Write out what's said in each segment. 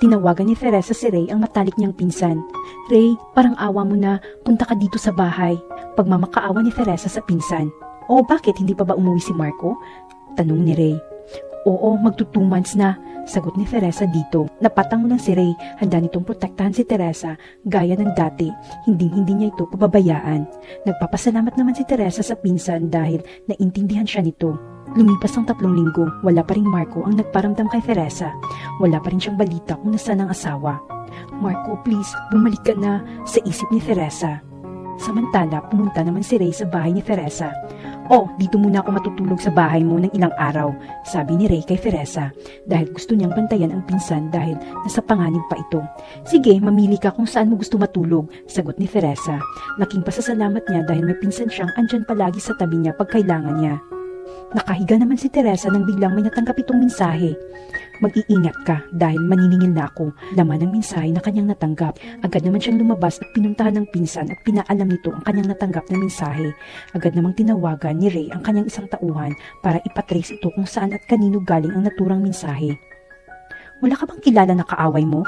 Tinawagan ni Teresa si Ray ang matalik niyang pinsan. Ray, parang awa mo na, punta ka dito sa bahay. Pagmamakaawa ni Teresa sa pinsan. O bakit hindi pa ba umuwi si Marco? Tanong ni Ray. Oo, magto 2 months na. Sagot ni Teresa dito. Napatang mo lang si Ray, handa nitong protektahan si Teresa gaya ng dati. Hindi niya ito pababayaan. Nagpapasalamat naman si Teresa sa pinsan dahil naintindihan siya nito. Lumipas ang 3 linggo, wala pa rin Marco ang nagparamdam kay Teresa. Wala pa rin siyang balita kung nasaan ang asawa. Marco, please, bumalik ka na, sa isip ni Teresa. Samantala, pumunta naman si Ray sa bahay ni Teresa. Oh, dito muna ako matutulog sa bahay mo ng ilang araw, sabi ni Ray kay Teresa, dahil gusto niyang bantayan ang pinsan dahil nasa panganib pa ito. Sige, mamili ka kung saan mo gusto matulog, sagot ni Teresa. Laking pasasalamat niya dahil may pinsan siyang andyan palagi sa tabi niya pag kailangan niya. Nakahiga naman si Teresa nang biglang may natanggap itong mensahe. Mag-iingat ka dahil maniningil na ako. Laman ng mensahe na kanyang natanggap. Agad naman siyang lumabas at pinuntahan ng pinsan at pinaalam nito ang kanyang natanggap na mensahe. Agad namang tinawagan ni Ray ang kanyang isang tauhan para ipatrace ito kung saan at kanino galing ang naturang mensahe. Wala ka bang kilala na kaaway mo?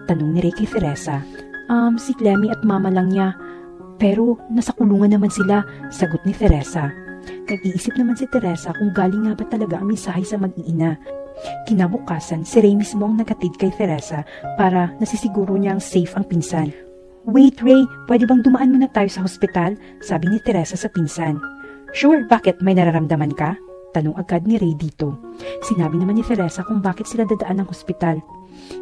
Tanong ni Ray kay Teresa. Si Clemmy at mama lang niya. Pero nasa kulungan naman sila, sagot ni Teresa. Nag-iisip naman si Teresa kung galing nga ba talaga ang mensahe sa mag-iina. Kinabukasan, si Ray mismo ang nagatid kay Teresa para nasisiguro niyang safe ang pinsan. Wait Ray, pwede bang dumaan muna tayo sa hospital? Sabi ni Teresa sa pinsan. Sure, bakit? May nararamdaman ka? Tanong agad ni Ray dito. Sinabi naman ni Teresa kung bakit sila dadaan ng hospital.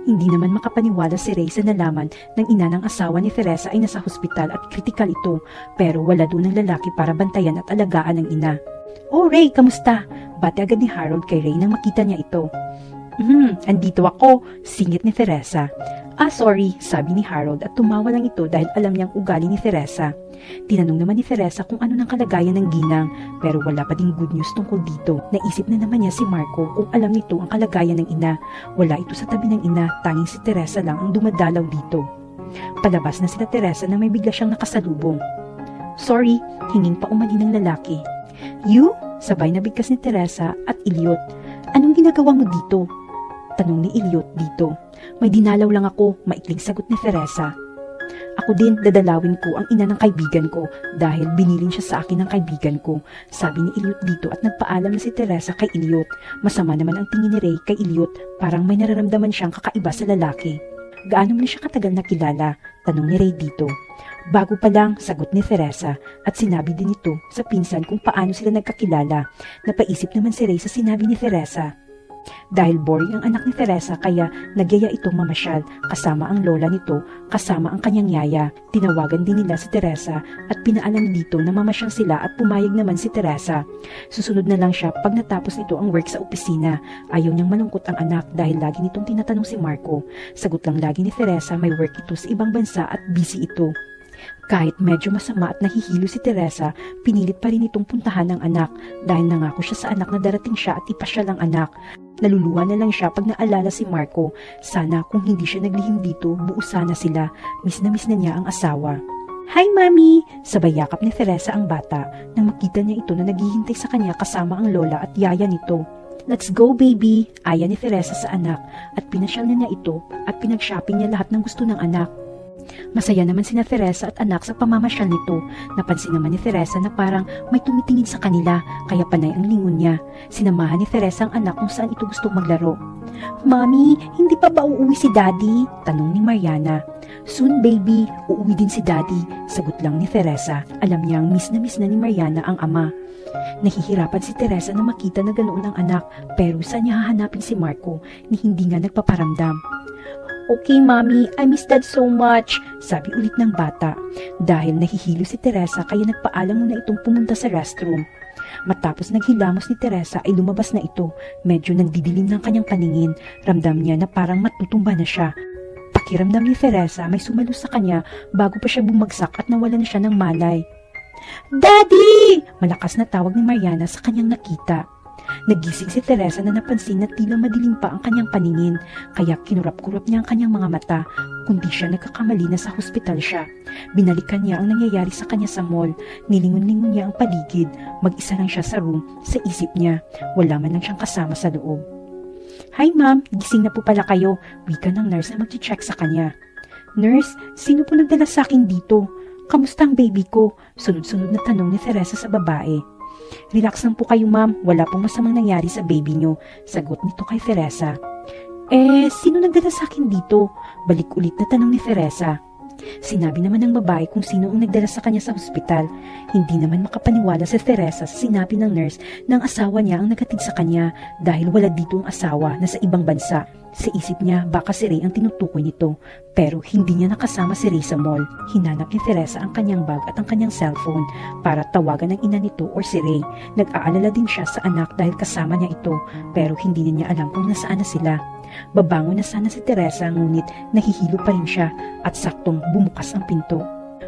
Hindi naman makapaniwala si Ray sa nalaman ng ina ng asawa ni Teresa ay nasa hospital at kritikal ito, pero wala doon ng lalaki para bantayan at alagaan ng ina. Oh Ray, kamusta? Bati agad ni Harold kay Ray nang makita niya ito. Andito ako, singit ni Teresa. Sorry, sabi ni Harold at tumawa lang ito dahil alam niyang ugali ni Teresa. Tinanong naman ni Teresa kung ano ng kalagayan ng ginang, pero wala pa ding good news tungkol dito. Naisip na naman niya si Marco kung alam nito ang kalagayan ng ina. Wala ito sa tabi ng ina, tanging si Teresa lang ang dumadalaw dito. Palabas na sila Teresa na may bigla siyang nakasalubong. Sorry, hinging pa umali ng lalaki. You? Sabay na bigkas ni Teresa at Elliot. Anong ginagawa mo dito? Tanong ni Elliot dito. May dinalaw lang ako, maikling sagot ni Teresa. Ako din, dadalawin ko ang ina ng kaibigan ko dahil binilin siya sa akin ng kaibigan ko, sabi ni Elliot dito at nagpaalam na si Teresa kay Elliot. Masama naman ang tingin ni Ray kay Elliot, parang may nararamdaman siyang kakaiba sa lalaki. Gaano mo na siya katagal na kilala? Tanong ni Ray dito. Bago pa lang, sagot ni Teresa at sinabi din ito sa pinsan kung paano sila nagkakilala. Napaisip naman si Ray sa sinabi ni Teresa. Dahil boring ang anak ni Teresa kaya nagyaya itong mamasyal kasama ang lola nito, kasama ang kanyang yaya. Tinawagan din nila si Teresa at pinaalam dito na mamasyal sila at pumayag naman si Teresa. Susunod na lang siya pag natapos nito ang work sa opisina. Ayaw niyang malungkot ang anak dahil lagi nitong tinatanong si Marco. Sagot lang lagi ni Teresa may work ito sa ibang bansa at busy ito. Kahit medyo masama at nahihilo si Teresa, pinilit pa rin itong puntahan ng anak dahil nangako siya sa anak na darating siya at ipasyal ang anak. Naluluwa na lang siya pag naalala si Marco. Sana kung hindi siya naglihim dito, buo sana sila. Miss na niya ang asawa. Hi Mami! Sabay yakap ni Teresa ang bata nang makita niya ito na naghihintay sa kanya kasama ang lola at yaya nito. Let's go baby! Aya ni Teresa sa anak at pinasyal niya ito at pinag-shopping niya lahat ng gusto ng anak. Masaya naman sina Teresa at anak sa pamamasyal nito. Napansin naman ni Teresa na parang may tumitingin sa kanila kaya panay ang lingon niya. Sinamahan ni Teresa ang anak kung saan ito gustong maglaro. Mami, hindi pa ba uuwi si Daddy? Tanong ni Mariana. Soon baby, uuwi din si Daddy, sagot lang ni Teresa. Alam niyang miss na ni Mariana ang ama. Nahihirapan si Teresa na makita na ganoon ang anak pero saan niya hahanapin si Marco ni hindi nga nagpaparamdam. Okay, Mami, I miss Dad so much, sabi ulit ng bata. Dahil nahihilo si Teresa kaya nagpaalam muna itong pumunta sa restroom. Matapos naghilamos ni Teresa ay lumabas na ito. Medyo nagdidilim ng kanyang paningin. Ramdam niya na parang matutumba na siya. Pakiramdam ni Teresa may sumalo sa kanya bago pa siya bumagsak at nawala na siya ng malay. Daddy! Malakas na tawag ni Mariana sa kanyang nakita. Nagising si Teresa na napansin na tila madilim pa ang kanyang paningin, kaya kinurap-kurap niya ang kanyang mga mata, kundi siya nagkakamali na sa hospital siya. Binalikan niya ang nangyayari sa kanya sa mall, nilingon-lingon niya ang paligid, mag-isa lang siya sa room, sa isip niya, wala man lang siyang kasama sa loob. Hi ma'am, gising na po pala kayo. Wika ng nurse na mag-check sa kanya. Nurse, sino po nagdala sa akin dito? Kamusta ang baby ko? Sunod-sunod na tanong ni Teresa sa babae. Relax lang po kayo ma'am, wala pong masamang nangyari sa baby nyo. Sagot nito kay Teresa. Sino nagdala sa akin dito? Balik ulit na tanong ni Teresa. Sinabi naman ng babae kung sino ang nagdala sa kanya sa ospital. Hindi naman makapaniwala si Teresa sa sinabi ng nurse na ang asawa niya ang nagatid sa kanya dahil wala dito ang asawa na sa ibang bansa. Sa isip niya baka si Ray ang tinutukoy nito, pero hindi niya nakasama si Ray sa mall. Hinanap ni Teresa ang kanyang bag at ang kanyang cellphone para tawagan ng ina nito or si Ray. Nag-aalala din siya sa anak dahil kasama niya ito, pero hindi niya alam kung nasaan na sila. Babangon na sana si Teresa ngunit nahihilo pa rin siya at saktong bumukas ang pinto.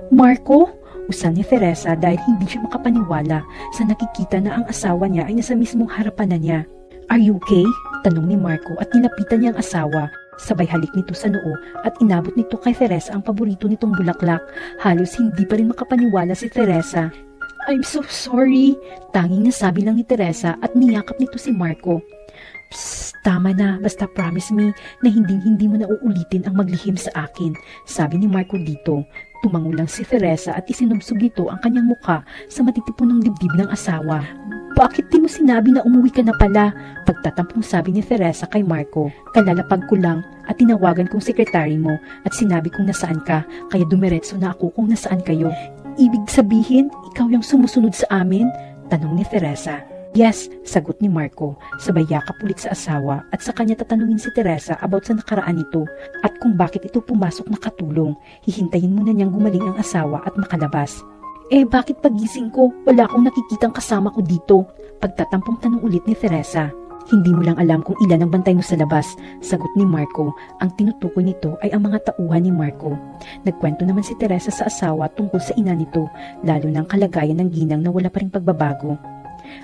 Marco? Usal ni Teresa dahil hindi siya makapaniwala sa nakikita na ang asawa niya ay nasa mismong harapan na niya. Are you okay? Tanong ni Marco at nilapitan niya ang asawa. Sabay halik nito sa noo at inabot nito kay Teresa ang paborito nitong bulaklak. Halos hindi pa rin makapaniwala si Teresa. I'm so sorry. Tanging nasabi lang ni Teresa at niyakap nito si Marco. Psst, tama na, basta promise me na hindi mo na uulitin ang maglihim sa akin, sabi ni Marco dito. Tumango lang si Teresa at isinubsob nito ang kanyang mukha sa matitipon ng dibdib ng asawa. Bakit di mo sinabi na umuwi ka na pala? Pagtatampong sabi ni Teresa kay Marco. Kalalapag ko lang at tinawagan kong sekretary mo at sinabi kong nasaan ka, kaya dumiretso na ako kung nasaan kayo. Ibig sabihin, ikaw yung sumusunod sa amin? Tanong ni Teresa. Yes, sagot ni Marco, sabay yakap ulit sa asawa at sa kanya tatanungin si Teresa about sa nakaraan nito at kung bakit ito pumasok na katulong. Hihintayin muna niyang gumaling ang asawa at makalabas. Bakit pagising ko, wala akong nakikitang kasama ko dito? Pagtatampong tanong ulit ni Teresa. Hindi mo lang alam kung ilan ang bantay mo sa labas, sagot ni Marco. Ang tinutukoy nito ay ang mga tauhan ni Marco. Nagkwento naman si Teresa sa asawa tungkol sa ina nito, lalo ng kalagayan ng ginang na wala pa ring pagbabago.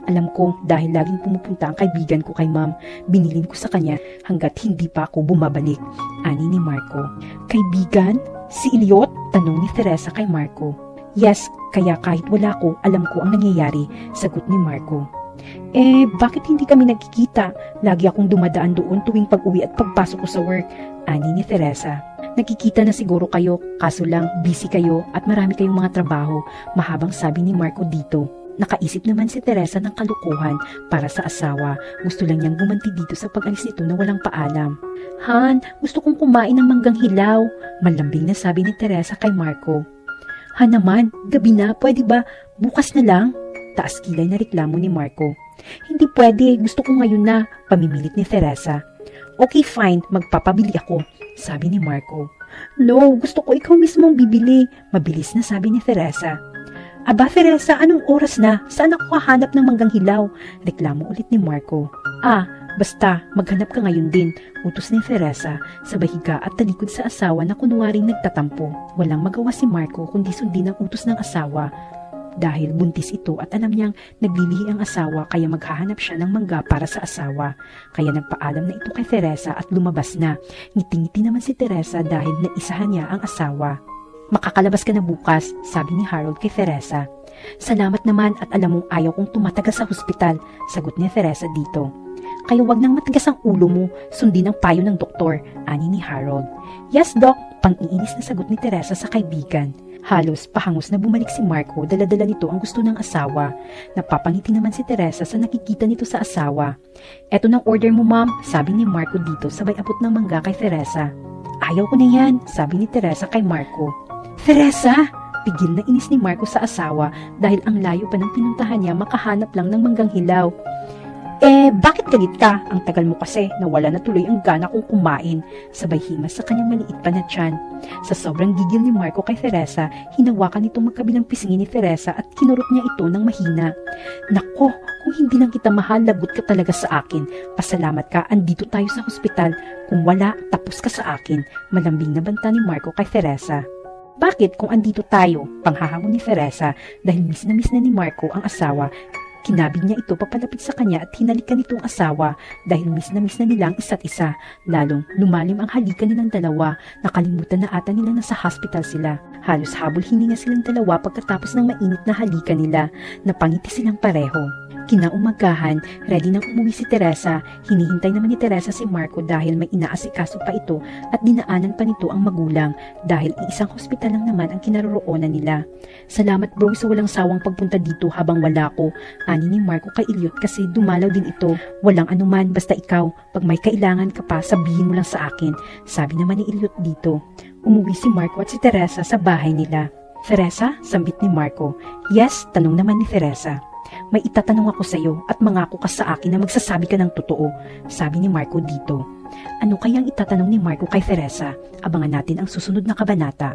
Alam ko dahil laging pumupunta ang kaibigan ko kay ma'am, binilin ko sa kanya hanggat hindi pa ako bumabalik, ani ni Marco. Kaibigan? Si Elliot? Tanong ni Teresa kay Marco. Yes, kaya kahit wala ko, alam ko ang nangyayari, sagot ni Marco. Bakit hindi kami nagkikita? Lagi akong dumadaan doon tuwing pag-uwi at pagpasok ko sa work, ani ni Teresa. Nakikita na siguro kayo, kaso lang busy kayo at marami kayong mga trabaho, mahabang sabi ni Marco dito. Nakaisip naman si Teresa ng kalukuhan para sa asawa. Gusto lang niyang gumanti dito sa pag-alis nito na walang paalam. Han, gusto kong kumain ng manggang hilaw, malambing na sabi ni Teresa kay Marco. Han naman, gabi na, pwede ba? Bukas na lang? Taas kilay na reklamo ni Marco. Hindi pwede, gusto ko ngayon na, pamimilit ni Teresa. Okay fine, magpapabili ako, sabi ni Marco. No, gusto ko ikaw mismo ang bibili, mabilis na sabi ni Teresa. Aba Teresa, anong oras na? Saan ako hahanap ng manggang hilaw? Reklamo ulit ni Marco. Basta, maghanap ka ngayon din, utos ni Teresa sa bahiga at talikod sa asawa na kunwaring nagtatampo. Walang magawa si Marco kundi sundin ang utos ng asawa. Dahil buntis ito at alam niyang naglilihi ang asawa kaya maghahanap siya ng mangga para sa asawa. Kaya nagpaalam na ito kay Teresa at lumabas na. Ngiti-ngiti naman si Teresa dahil naisahan niya ang asawa. Makakalabas ka na bukas, sabi ni Harold kay Teresa. Salamat naman at alam mong ayaw kong tumatagal sa hospital, sagot ni Teresa dito. Kaya wag nang matigas ang ulo mo, sundin ang payo ng doktor, ani ni Harold. Yes, Doc, pang-iinis na sagot ni Teresa sa kaibigan. Halos pahangos na bumalik si Marco, dala-dala nito ang gusto ng asawa. Napapangiti naman si Teresa sa nakikita nito sa asawa. Eto ng order mo ma'am, sabi ni Marco dito sabay abot ng mangga kay Teresa. Ayaw ko na yan, sabi ni Teresa kay Marco. Teresa! Pigil na inis ni Marco sa asawa dahil ang layo pa ng pinuntahan niya makahanap lang ng manggang hilaw. Bakit galit ka? Ang tagal mo kasi, nawala na tuloy ang gana kong kumain. Sabay himas sa kanyang maliit pa na tiyan. Sa sobrang gigil ni Marco kay Teresa, hinawakan itong magkabilang pisngi ni Teresa at kinurot niya ito ng mahina. Nako, kung hindi lang kita mahal, lagot ka talaga sa akin. Pasalamat ka, andito tayo sa hospital. Kung wala, tapos ka sa akin. Malambing na banta ni Marco kay Teresa. Bakit kung andito tayo? Panghahamon ni Teresa dahil miss na ni Marco ang asawa. Kinabig niya ito papalapit sa kanya at hinalikan nitong asawa dahil miss na nila ang isa't isa. Lalong lumalim ang halikan nilang dalawa. Nakalimutan na ata nila nasa hospital sila. Halos habol hininga silang dalawa pagkatapos ng mainit na halikan nila. Napangiti silang pareho. Kinaumagahan, ready nang umuwi si Teresa. Hinihintay naman ni Teresa si Marco dahil may inaasikaso pa ito at dinaanan pa nito ang magulang dahil iisang hospital lang naman ang kinaroroonan nila. Salamat bro sa walang sawang pagpunta dito habang wala ko, ani ni Marco kay Elliot kasi dumalaw din ito. Walang anuman basta ikaw, pag may kailangan ka pa sabihin mo lang sa akin, sabi naman ni Elliot dito. Umuwi si Marco at si Teresa sa bahay nila. Teresa, sambit ni Marco. Yes, tanong naman ni Teresa. May itatanong ako sa iyo at mangako ka sa akin na magsasabi ka ng totoo, sabi ni Marco dito. Ano kayang itatanong ni Marco kay Teresa? Abangan natin ang susunod na kabanata.